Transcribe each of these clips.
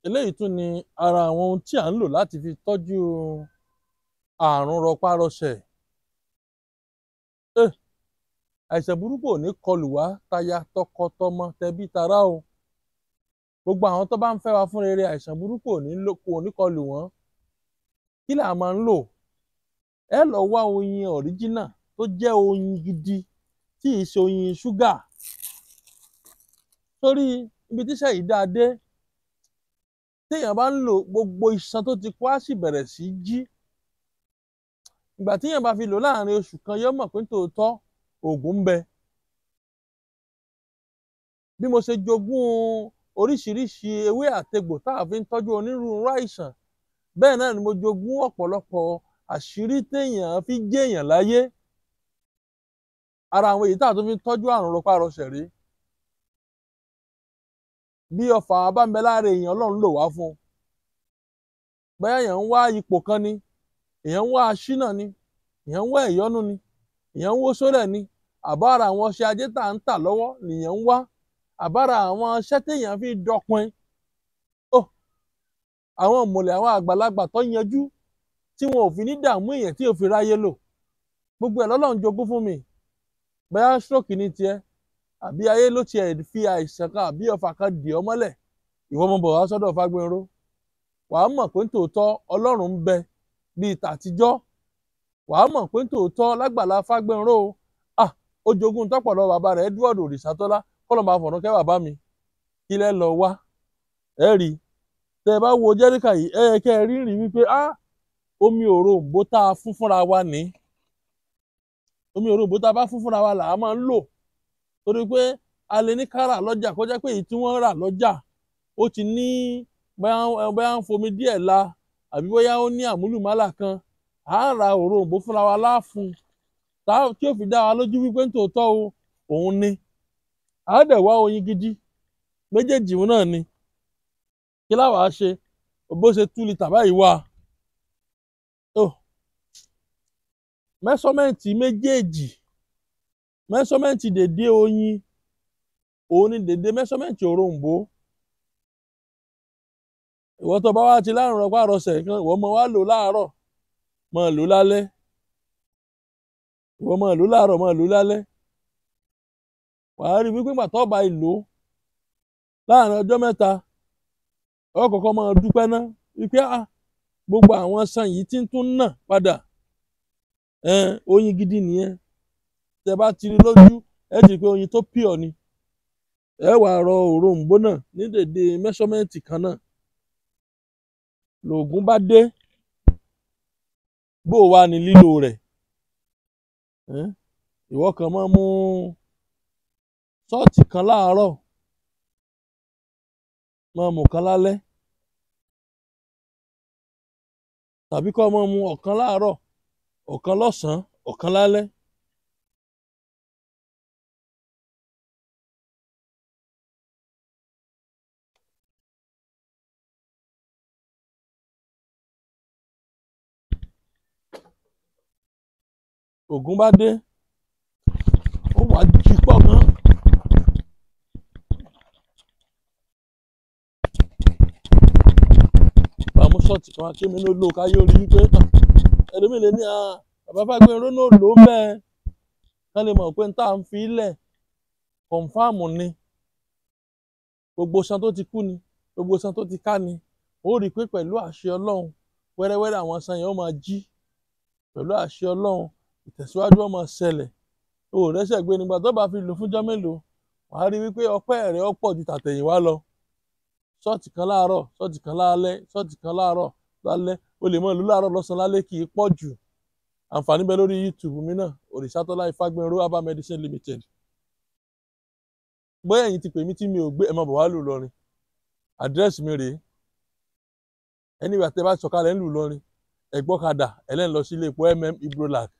eléyìí tún ni ara àwọn ohun tí à ń lò láti fi tọ́jú àrùn rọpárọsẹ̀. Àìsàn burúkú ò ní kọlù wá táyà tọkọ tọmọ tẹbí tará o. Gbogbo àwọn tó bá ń fẹ́ wa fún rere, àìsàn burúkú ò ní kọlù wọ́n. Kí là máa ń lò? Ẹ lọ wá oyin ọ̀ríjínà tó jẹ́ oyin gidi tí ì ṣe oyin ṣúgà. Torí ibi tíṣẹ́ yìí dáa dé, téèyàn bá ń lò, gbogbo iṣan tó ti kó á sì bẹ̀rẹ̀ sí í jí. Ìgbà tíyàn bá fi lò láàrin oṣù kan, yóò mọ̀ pé tòótọ́ oògùn ń bẹ. Bí mo ṣe jogún oríṣiríṣi ewé àtegbò tá a fi ń tọ́jú onírúurú àìsàn, bẹ́ẹ̀ náà ni mo jogún ọ̀pọ̀lọpọ̀ àṣírí téèyàn fi jéèyàn láyé. Ara àwọn èyí tá a tún fi ń tọ́jú àrùn rọpárọsẹ̀ rèé. Bí ọfà bá ń bẹ lára èèyàn, Ọlọ́run lò wá fún un. Bóyá èèyàn ń wá ipò kan ni, èèyàn ń wá aṣínà ni, èèyàn ń wá ìyọ́nú ni, èèyàn ń wó sólẹ̀ ni, àbára àwọn ọṣẹ ajé tá à ń tà lọ́wọ́ nìyẹn ń wá, àbára àwọn iṣẹ́ téèyàn fi dọpin. Àwọn ìmùlẹ̀ àwọn àgbàlagbà tó yanjú tí wọn ò fi ní dààmú èèyàn tí ò fi ráyé lò. Gbogbo ẹ̀ lọ́lọ́run jogún fún mi. Bóyá stroke ní tiẹ̀, àbí ayé ló tiẹ̀ fi àìsàn kan àbí ọfà kan dì ọ́ mọ́lẹ̀, ìwọ mọ̀ bọ̀ wá sọ́dọ̀ Fágbénró. Wàá mọ̀ pé tòótọ́ Ọlọ́run ń bẹ bíi tàtijọ́. Wàá mọ̀ pé tòótọ́ lágbàlá Fágbénró ó jogún tọ́pọ̀lọ́ bàbá rẹ̀ Edward Òrìṣàtọ́lá, kọ́lọ́run bá fọ̀run kẹ́ bàbá mi. Kí lẹ́ lọ wá? Ẹ rí i. Tẹ́ ẹ bá wo jẹ́ríkà yìí, ẹ yẹ kẹ́ ẹ rí wípé omi òroǹbó tá a fún fúnra wa ní. Omi òroǹbó tá a bá fún fúnra wa là á máa ń lò. Torí pé a lè ní ká rà lọ́jà kó jẹ́ pé èyí tí wọ́n rà lọ́jà ó ti ní bóyá ń fomi díẹ̀ la, àbí bóyá ó ní àmúlùmálà kan. À á ra òroǹbó fúnra wa láàfún tí ó fi dá wa lójú wípé tòótọ́ òun ni. À á dẹ̀ wá oyin gidi, méjèèjì náà ni. Kí láwàá ṣe? Bó ṣe 2 lítà báyìí wà. Mẹ́sọ́mẹ́ǹtì méjèèjì, mẹ́sọ́mẹ́ǹtì dèdé oyin, òun ni dèdé mẹ́sọ́mẹ́ǹtì òroǹbó. Ìwọ tó bá wá ti lárùn rọpárọsẹ̀ kan, ìwọ mọ wá lò láàárọ̀, mọ lò lálẹ́. Ìwọ mọ lò láàárọ̀, mọ lò lálẹ́. Wàá rí wípé ìgbà tó bá lò láàrin ọjọ́ mẹ́ta, ó kọ́kọ́ máa dúpẹ́ ná wípé gbogbo àwọn iṣan yìí tí ń tún nà padà. Oyin gidi nìyẹn. Tẹ́ bá ti rí lójú, ẹ ti pé oyin tó pure ni. Ẹ wá rọ òroǹbó náà ní dèdé mẹ́sọ́mẹ́ǹtì kan náà. Lògùn bá dé, bó wá ní lílò rẹ̀. Ìwọ kan máa mú ṣọ́ọ̀tì kan láàárọ̀, máa mú kan lálẹ́. Tàbí kó máa mú ọ̀kan láàárọ̀, ọ̀kan lọ́sàn-án, ọ̀kan lálẹ́. Ògùn bá dé, ó wá jí pọ̀ gan. Bàmú ṣọ́ọ̀tì kan kí mi ló lò káyé orí wípé ẹlòmíì lè ní bàbá Fágbénró náà lò ó bẹ́ẹ̀. Kán lè mọ̀ pé n tá à ń fi ilẹ̀ kọ̀ǹfàmù ni. Gbogbo iṣan tó ti kú ni, gbogbo iṣan tó ti ká ni. Ó rí i pé pẹ̀lú àṣẹ Ọlọ́run, wẹ́rẹ́wẹ́rẹ́ àwọn iṣan yẹn ó máa jí. Pẹ̀lú àṣẹ Ọlọ́run, ìtẹ̀síwájú ó máa ṣẹlẹ̀. O ò rẹ́sẹ̀ gbé nígbà tó bá fi lò fúnjọ́ mélòó. Wàá rí i wípé ọpẹ́ rẹ̀ ó pọ̀ ju tàtẹ̀yìnwá lọ. Ṣọ́ọ̀tì kan láàárọ̀, ṣọ́ọ̀tì kan lálẹ́, ṣọ́ọ̀tì kan láàárọ̀, lálẹ́. O lè mọ̀ lò láàárọ̀, lọ́sàn-án, lálẹ́, kì í pọ̀ jù. Àǹfààní bẹ lórí YouTube mi náà, Òrìṣàtọ́lá Fágbénró Herbal Medicine Limited. Bóyá ẹ̀yin ti pè mí tí mi ò gbé, ẹ máa bọ̀ wá lù Ìlọrin. Àdírẹ́sì mi rèé. Anyway, tẹ́ bá sọ̀kalẹ̀ ń lù Ìlọrin, ẹ gbọ́kadà, ẹ lẹ́ń lọ sí ilé epo Ibrolac.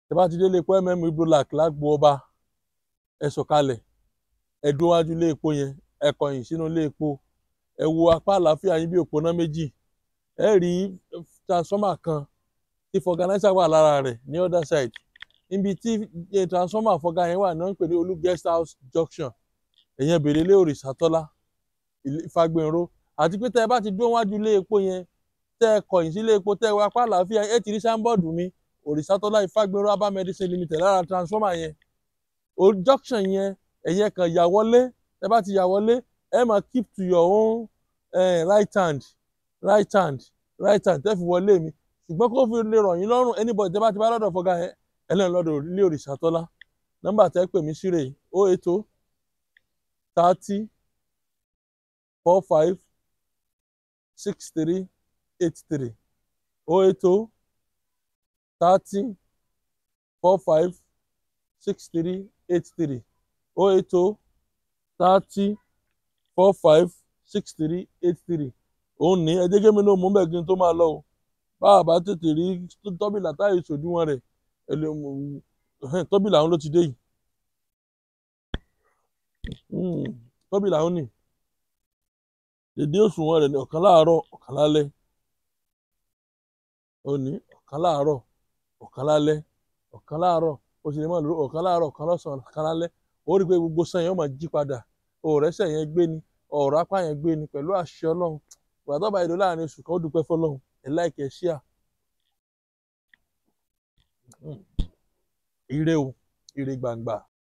Tẹ́ bá ti dé ilé epo Ibrolac lágbo ọba, ẹ sọ̀kalẹ̀, ẹ dúró wájú ilé epo yẹn, ẹ kọ̀yìn sínú ilé epo, ẹ wo apá àlàáfíà yín bí òpónà méjì. Ẹ rí transformer kan tí fọganáísà wà lára rẹ̀ ní other side. Níbi tí transformer fọga yẹn wà náà ń pè ní Olú Guest House Junction. Ẹ̀yẹn bèrè lé Òrìṣàtọ́lá Fágbénró àti pé tẹ́ ẹ bá ti dúró wájú ilé epo yẹn tẹ́ ẹ kọ̀yìn sí ilé epo tẹ́ ẹ wá pa àlàáfíà ẹ ti rí sáńbọ́ọ̀dù mi Òrìṣàtọ́lá Ifágbéró Herbal Medicine Limited lára transformer yẹn junction yẹn ẹ̀yẹ kan yà wọlé tẹ́ bá ti yà wọlé ẹ máa keep to your own right hand tẹ́ fi wọlé mi ṣùgbọ́n kó fi lè rọ̀ yín lọ́rùn anybody tẹ́ bá ti bá lọ́dọ̀ fọ́gá yẹn ẹlẹ́nu lọ́dọ̀ ilé Òrìṣàtọ́lá nọ́mbà tẹ́ pè mí sí rèé 080 30 45 63 83 080 30 45 63 83 080 30 45 63 83 òun ní ẹ jẹ́ kí mi náà mú bẹ́ẹ̀ kí n tó máa lọ o bá a bá tètè rí tọ́bìlà táyà ìṣòdiwọ̀n rẹ̀ tọ́bìlà àwọn ló ti dé yìí tọ́bìlà àwọn nì dèdè òṣùwọ̀n rẹ̀ ní ọ̀kan láàárọ̀ ọ̀kan lálẹ́ òní ọ̀kan láàárọ̀ ọ̀kan lálẹ́ ọ̀kan láàárọ̀ ó sì lè máa lò ọ̀kan láàárọ̀ ọ̀kan lọ́sàn-án ọ̀kan lálẹ́ ó rí i pé gbogbo sàn yẹn ó máa jí padà òòrẹ́sẹ̀ yẹn gbé ni ọ̀rọ̀ apá yẹn gbé ni pẹ̀lú àṣẹ Ọlọ́run ìgbà tó bá yẹ lọ láàrin oṣù kan ó dúpẹ́ fọ́lọ́run ẹ̀ láìkẹ́ ẹ̀ ṣíà ire o ire gbangba.